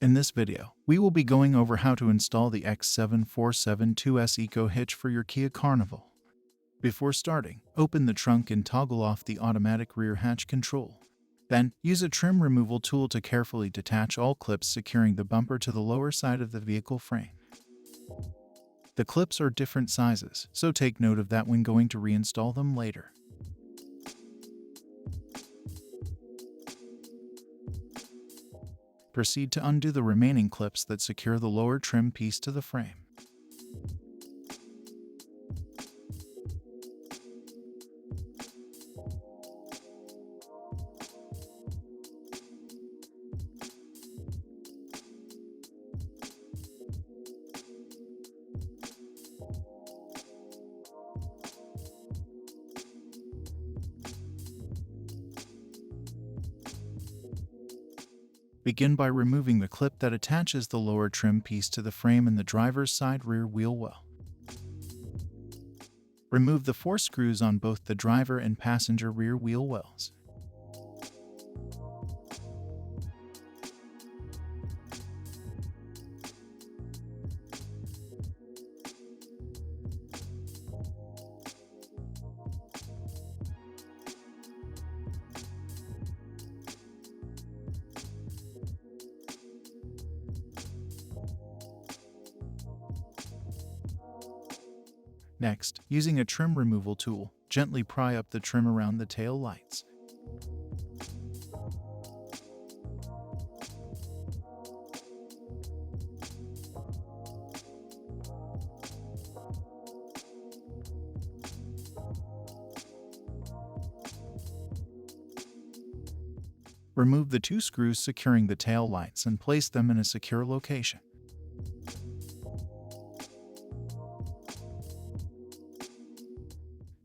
In this video, we will be going over how to install the X7472S EcoHitch for your Kia Carnival. Before starting, open the trunk and toggle off the automatic rear hatch control. Then, use a trim removal tool to carefully detach all clips securing the bumper to the lower side of the vehicle frame. The clips are different sizes, so take note of that when going to reinstall them later. Proceed to undo the remaining clips that secure the lower trim piece to the frame. Begin by removing the clip that attaches the lower trim piece to the frame in the driver's side rear wheel well. Remove the 4 screws on both the driver and passenger rear wheel wells. Next, using a trim removal tool, gently pry up the trim around the tail lights. Remove the 2 screws securing the tail lights and place them in a secure location.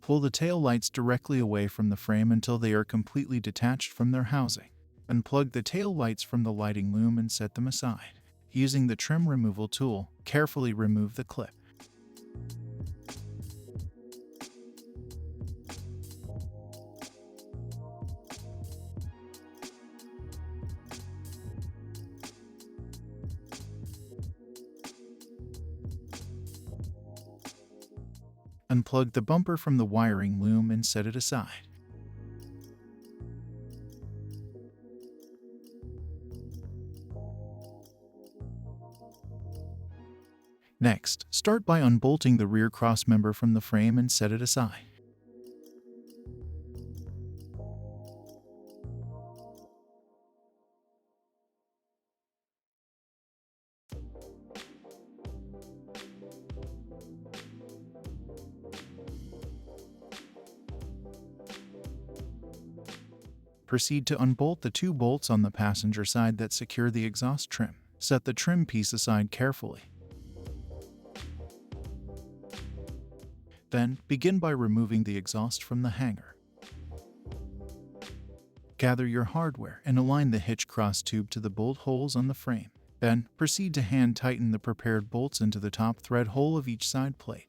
Pull the tail lights directly away from the frame until they are completely detached from their housing. Unplug the tail lights from the lighting loom and set them aside. Using the trim removal tool, carefully remove the clip. Unplug the bumper from the wiring loom and set it aside. Next, start by unbolting the rear crossmember from the frame and set it aside. Proceed to unbolt the 2 bolts on the passenger side that secure the exhaust trim. Set the trim piece aside carefully. Then, begin by removing the exhaust from the hanger. Gather your hardware and align the hitch cross tube to the bolt holes on the frame. Then, proceed to hand tighten the prepared bolts into the top thread hole of each side plate.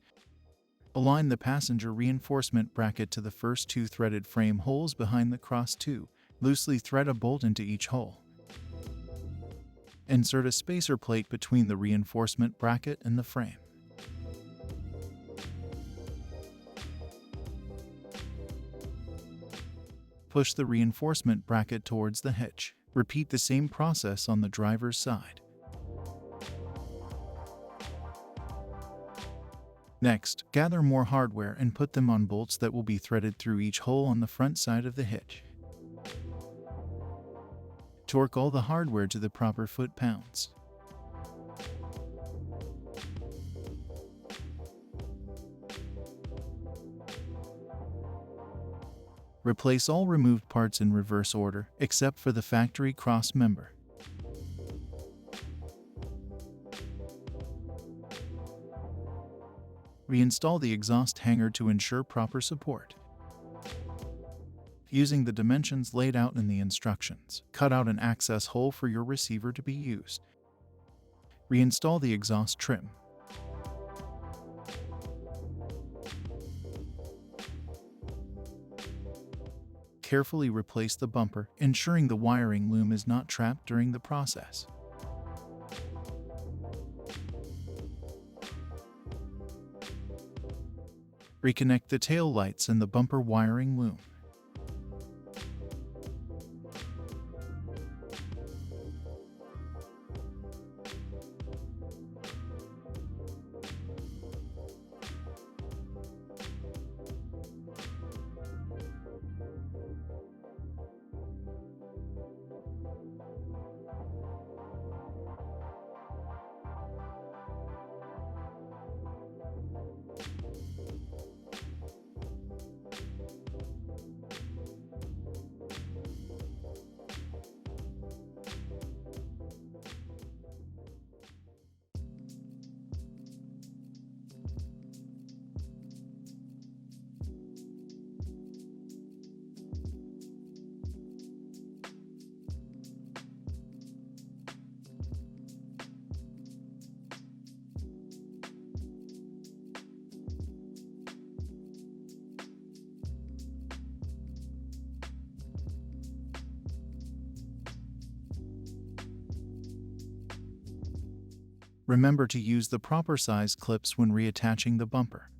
Align the passenger reinforcement bracket to the first 2 threaded frame holes behind the cross tube. Loosely thread a bolt into each hole. Insert a spacer plate between the reinforcement bracket and the frame. Push the reinforcement bracket towards the hitch. Repeat the same process on the driver's side. Next, gather more hardware and put them on bolts that will be threaded through each hole on the front side of the hitch. Torque all the hardware to the proper foot-pounds. Replace all removed parts in reverse order, except for the factory cross member. Reinstall the exhaust hanger to ensure proper support. Using the dimensions laid out in the instructions, cut out an access hole for your receiver to be used. Reinstall the exhaust trim. Carefully replace the bumper, ensuring the wiring loom is not trapped during the process. Reconnect the tail lights and the bumper wiring loom. Remember to use the proper size clips when reattaching the bumper.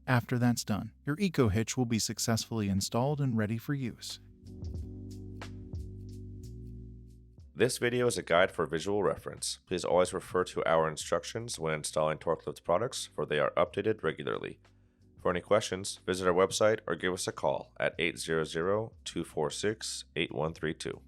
After that's done, your EcoHitch will be successfully installed and ready for use. This video is a guide for visual reference. Please always refer to our instructions when installing TorqueLift products, for they are updated regularly. For any questions, visit our website or give us a call at 800-246-8132.